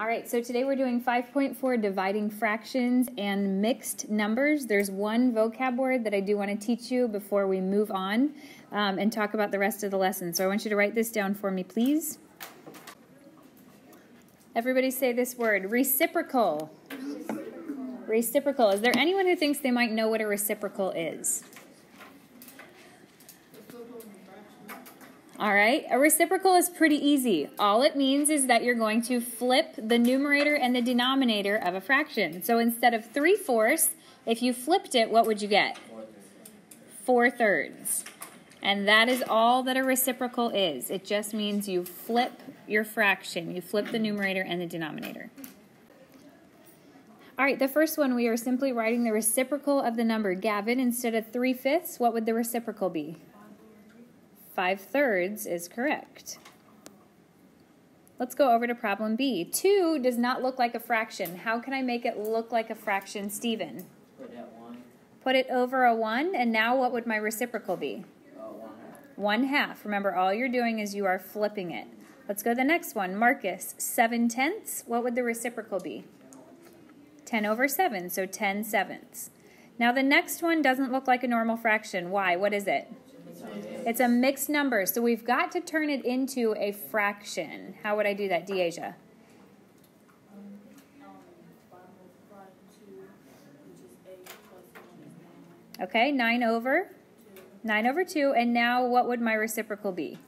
All right, so today we're doing 5.4 dividing fractions and mixed numbers. There's one vocab word that I do want to teach you before we move on and talk about the rest of the lesson. So I want you to write this down for me, please. Everybody say this word, reciprocal. Reciprocal. Is there anyone who thinks they might know what a reciprocal is? All right, a reciprocal is pretty easy. All it means is that you're going to flip the numerator and the denominator of a fraction. So instead of 3/4, if you flipped it, what would you get? 4/3. And that is all that a reciprocal is. It just means you flip your fraction. You flip the numerator and the denominator. All right, the first one, we are simply writing the reciprocal of the number. Gavin, instead of 3/5, what would the reciprocal be? 5/3 is correct. Let's go over to problem B. 2 does not look like a fraction. How can I make it look like a fraction, Stephen? Put at 1. Put it over a 1, and now what would my reciprocal be? 1/2. Remember, all you're doing is you are flipping it. Let's go to the next one. Marcus, 7/10. What would the reciprocal be? 10/7, so 10/7. Now the next one doesn't look like a normal fraction. Why? What is it? It's a mixed number, so we've got to turn it into a fraction. How would I do that, Deasia? Okay, 9/2, and now what would my reciprocal be?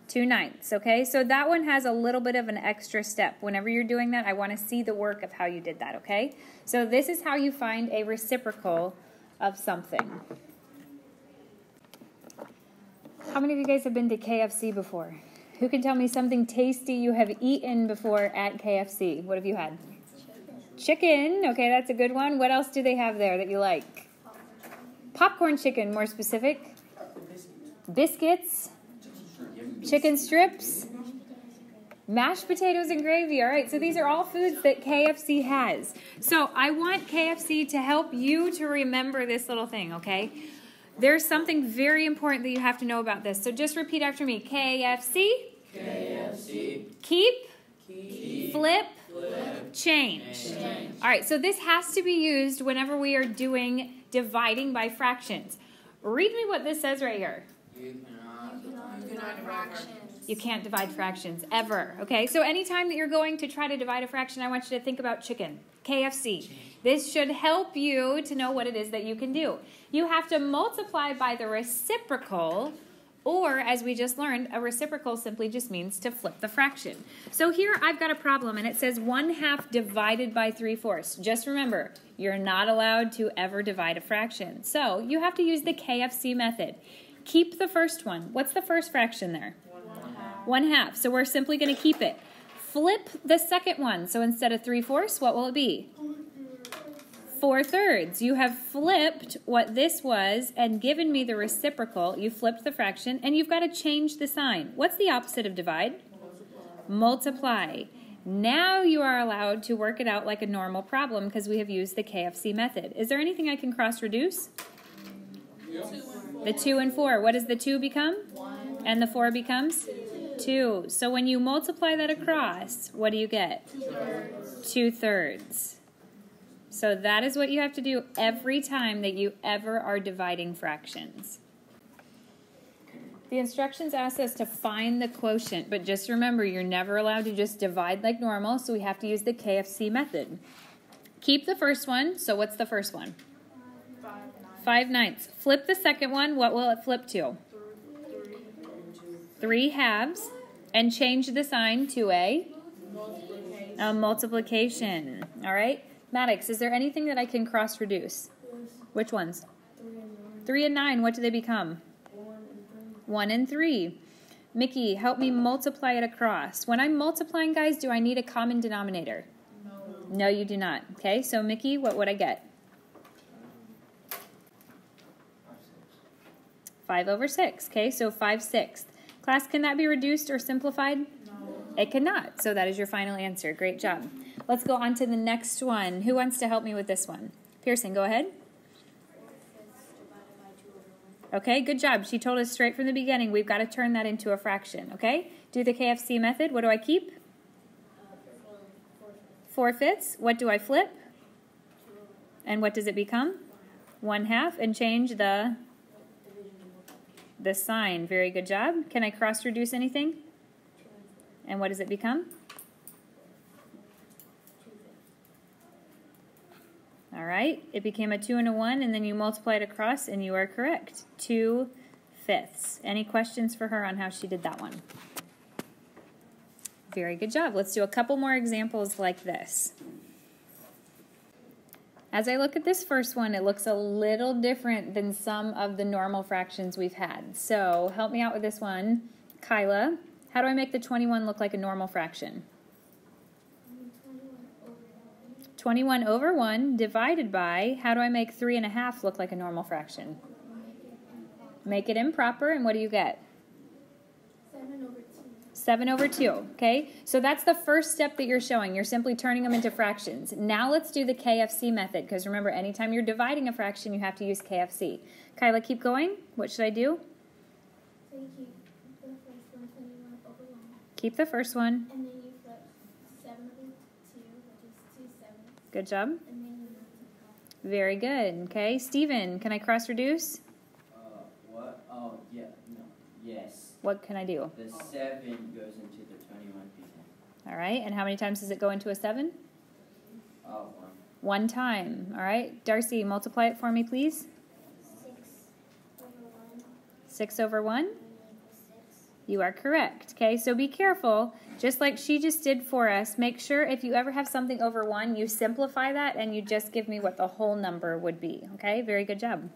2/9. Okay, so that one has a little bit of an extra step. Whenever you're doing that, I want to see the work of how you did that, okay? So this is how you find a reciprocal of something. How many of you guys have been to KFC before? Who can tell me something tasty you have eaten before at KFC? What have you had? Chicken. Okay, that's a good one. What else do they have there that you like? Popcorn chicken, more specific. Biscuits. Chicken strips. Mashed potatoes and gravy. All right, so these are all foods that KFC has. So I want KFC to help you to remember this little thing, okay? There's something very important that you have to know about this. So just repeat after me. KFC. KFC. Keep. Flip. Flip. Change. All right, so this has to be used whenever we are doing dividing by fractions. Read me what this says right here. You cannot divide fractions. You can't divide fractions ever, okay? So anytime that you're going to try to divide a fraction, I want you to think about chicken, KFC. This should help you to know what it is that you can do. You have to multiply by the reciprocal, or as we just learned, a reciprocal simply just means to flip the fraction. So here I've got a problem, and it says 1/2 divided by 3/4. Just remember, you're not allowed to ever divide a fraction. So you have to use the KFC method. Keep the first one. What's the first fraction there? 1/2. So we're simply going to keep it. Flip the second one. So instead of 3/4, what will it be? 4/3. You have flipped what this was and given me the reciprocal. You flipped the fraction, and you've got to change the sign. What's the opposite of divide? Multiply. Now you are allowed to work it out like a normal problem because we have used the KFC method. Is there anything I can cross-reduce? The 2 and 4. What does the 2 become? 1. And the 4 becomes? 2. So when you multiply that across, what do you get? 2/3. So that is what you have to do every time that you ever are dividing fractions. The instructions ask us to find the quotient, but just remember, you're never allowed to just divide like normal, so we have to use the KFC method. Keep the first one. So what's the first one? 5/9. Flip the second one. What will it flip to? 3/2. And change the sign to a multiplication. All right? Maddox, is there anything that I can cross-reduce? Which ones? 3 and 9. What do they become? 1 and 3. Mickey, help me multiply it across. When I'm multiplying, guys, do I need a common denominator? No, you do not. Okay, so Mickey, what would I get? 5/6. Okay, so 5/6. Class, can that be reduced or simplified? No. It cannot. So that is your final answer. Great job. Let's go on to the next one. Who wants to help me with this one? Pearson, go ahead. Okay, good job. She told us straight from the beginning we've got to turn that into a fraction, okay? Do the KFC method. What do I keep? 4/5. What do I flip? And what does it become? 1/2. And change the sign. Very good job. Can I cross reduce anything? And what does it become? All right, it became a 2 and a 1, and then you multiply it across, and you are correct. 2/5. Any questions for her on how she did that one? Very good job. Let's do a couple more examples like this. As I look at this first one, it looks a little different than some of the normal fractions we've had. So help me out with this one. Kyla, how do I make the 21 look like a normal fraction? 21 over 1 divided by, how do I make 3.5 look like a normal fraction? Make it improper, and what do you get? 7 over 2, okay? So that's the first step that you're showing. You're simply turning them into fractions. Now let's do the KFC method, because remember, anytime you're dividing a fraction, you have to use KFC. Kyla, keep going. What should I do? So you keep the first one, 21 over 1. Keep the first one. And then you flip 7 over 2, which is 2 7s. Good job. And then you multiply. Very good, okay? Steven, can I cross reduce? What? Oh, yeah, no, yes. What can I do? The 7 goes into the 21 percent. All right, and how many times does it go into a 7? 1. One time, all right? Darcy, multiply it for me, please. 6 over 1. 6 over 1? And equals 6. You are correct, okay? So be careful. Just like she just did for us, make sure if you ever have something over 1, you simplify that and you just give me what the whole number would be, okay? Very good job.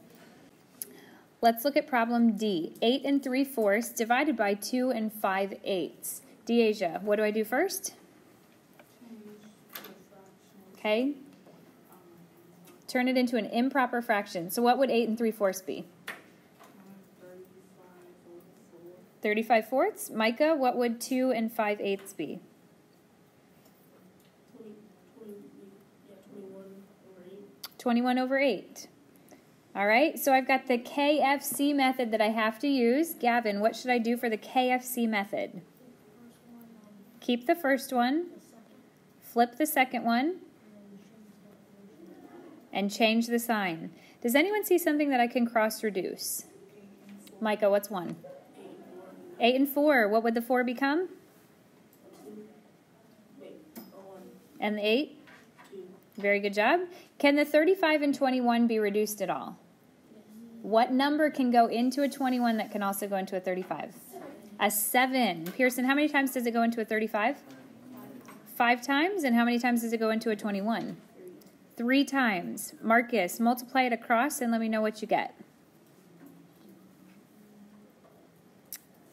Let's look at problem D. 8 3/4 divided by 2 5/8. Deasia, what do I do first? Okay. Turn it into an improper fraction. So what would 8 3/4 be? 35/4. Micah, what would 2 5/8 be? 21 over 8. All right, so I've got the KFC method that I have to use. Gavin, what should I do for the KFC method? Keep the first one, flip the second one, and change the sign. Does anyone see something that I can cross reduce? Micah, what's 1? 8 and 4. What would the 4 become? And the 8? Very good job. Can the 35 and 21 be reduced at all? What number can go into a 21 that can also go into a 35? A 7. Pearson, how many times does it go into a 35? 5 times. And how many times does it go into a 21? 3 times. Marcus, multiply it across and let me know what you get.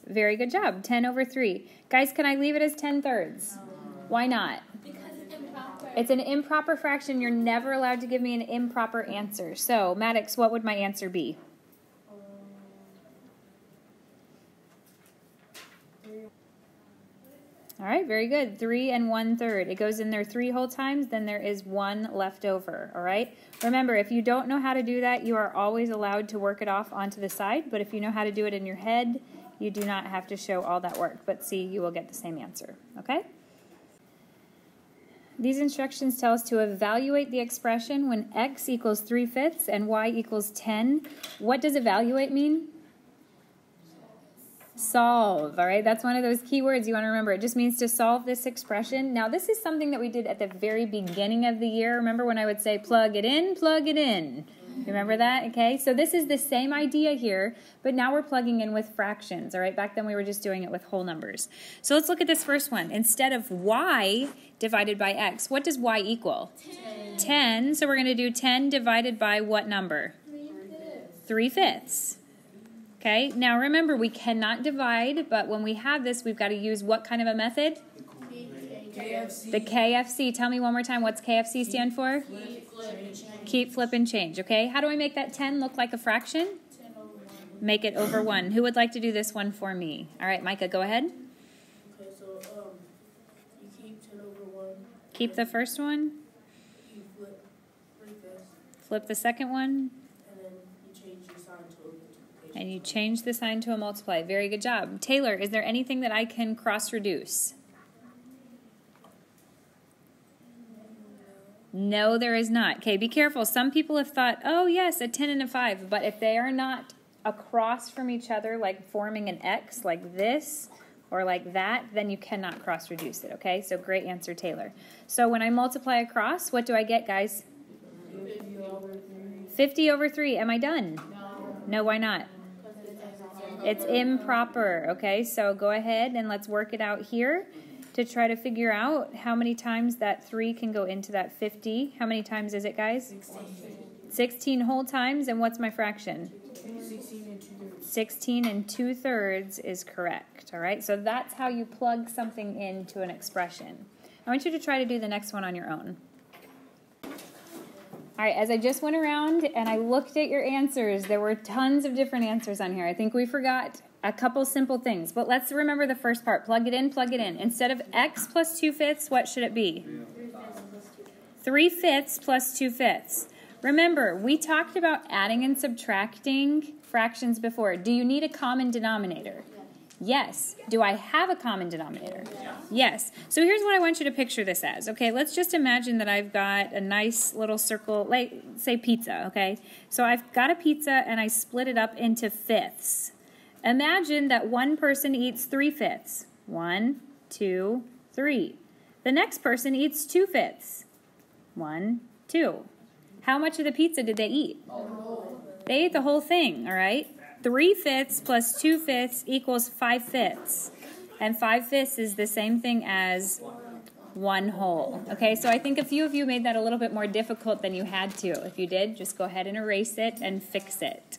Very good job. 10 over 3. Guys, can I leave it as 10/3? Why not? Because it's improper. It's an improper fraction. You're never allowed to give me an improper answer. So, Maddox, what would my answer be? All right, very good. 3 1/3. It goes in there 3 whole times, then there is 1 left over, all right? Remember, if you don't know how to do that, you are always allowed to work it off onto the side, but if you know how to do it in your head, you do not have to show all that work. But see, you will get the same answer, okay? These instructions tell us to evaluate the expression when x equals 3/5 and y equals 10. What does evaluate mean? Solve, all right? That's one of those key words you want to remember. It just means to solve this expression. Now, this is something that we did at the very beginning of the year. Remember when I would say plug it in, plug it in? Remember that? Okay, so this is the same idea here, but now we're plugging in with fractions, all right? Back then we were just doing it with whole numbers. So let's look at this first one. Instead of y divided by x, what does y equal? 10. So we're going to do 10 divided by what number? 3/5. Okay, now remember, we cannot divide, but when we have this, we've got to use what kind of a method? KFC. The KFC. Tell me one more time, what's KFC stand for? Keep, flip, and change, okay? How do I make that 10 look like a fraction? Make it over 1. Who would like to do this one for me? All right, Micah, go ahead. Okay, so you keep 10 over 1. Keep the first one, You flip 3/5, flip the second one, and then you change your sign to a multiplication. and you change the sign to a multiply. Very good job. Taylor, is there anything that I can cross reduce? No, there is not. Okay, be careful. Some people have thought, oh, yes, a 10 and a 5. But if they are not across from each other, like forming an X like this or like that, then you cannot cross reduce it, okay? So great answer, Taylor. So when I multiply across, what do I get, guys? 50 over 3. Am I done? No, why not? It's improper, okay? So go ahead and let's work it out here to try to figure out how many times that 3 can go into that 50. How many times is it, guys? 16 whole times. And what's my fraction? 16 and 2/3 is correct, all right? So that's how you plug something into an expression. I want you to try to do the next one on your own. All right, as I just went around and I looked at your answers, there were tons of different answers on here. I think we forgot a couple simple things, but let's remember the first part. Plug it in, plug it in. Instead of x plus 2/5, what should it be? 3/5 plus 2/5. Remember, we talked about adding and subtracting fractions before. Do you need a common denominator? Yes. Do I have a common denominator? Yes. So here's what I want you to picture this as. Okay, let's just imagine that I've got a nice little circle, like say pizza, okay? So I've got a pizza and I split it up into fifths. Imagine that one person eats 3/5. 1, 2, 3. The next person eats 2/5. 1, 2. How much of the pizza did they eat? They ate the whole thing, all right? 3/5 plus 2/5 equals 5/5. And 5/5 is the same thing as 1 whole. Okay, so I think a few of you made that a little bit more difficult than you had to. If you did, just go ahead and erase it and fix it.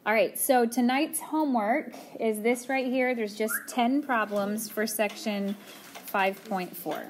All right, so tonight's homework is this right here. There's just 10 problems for section 5.4.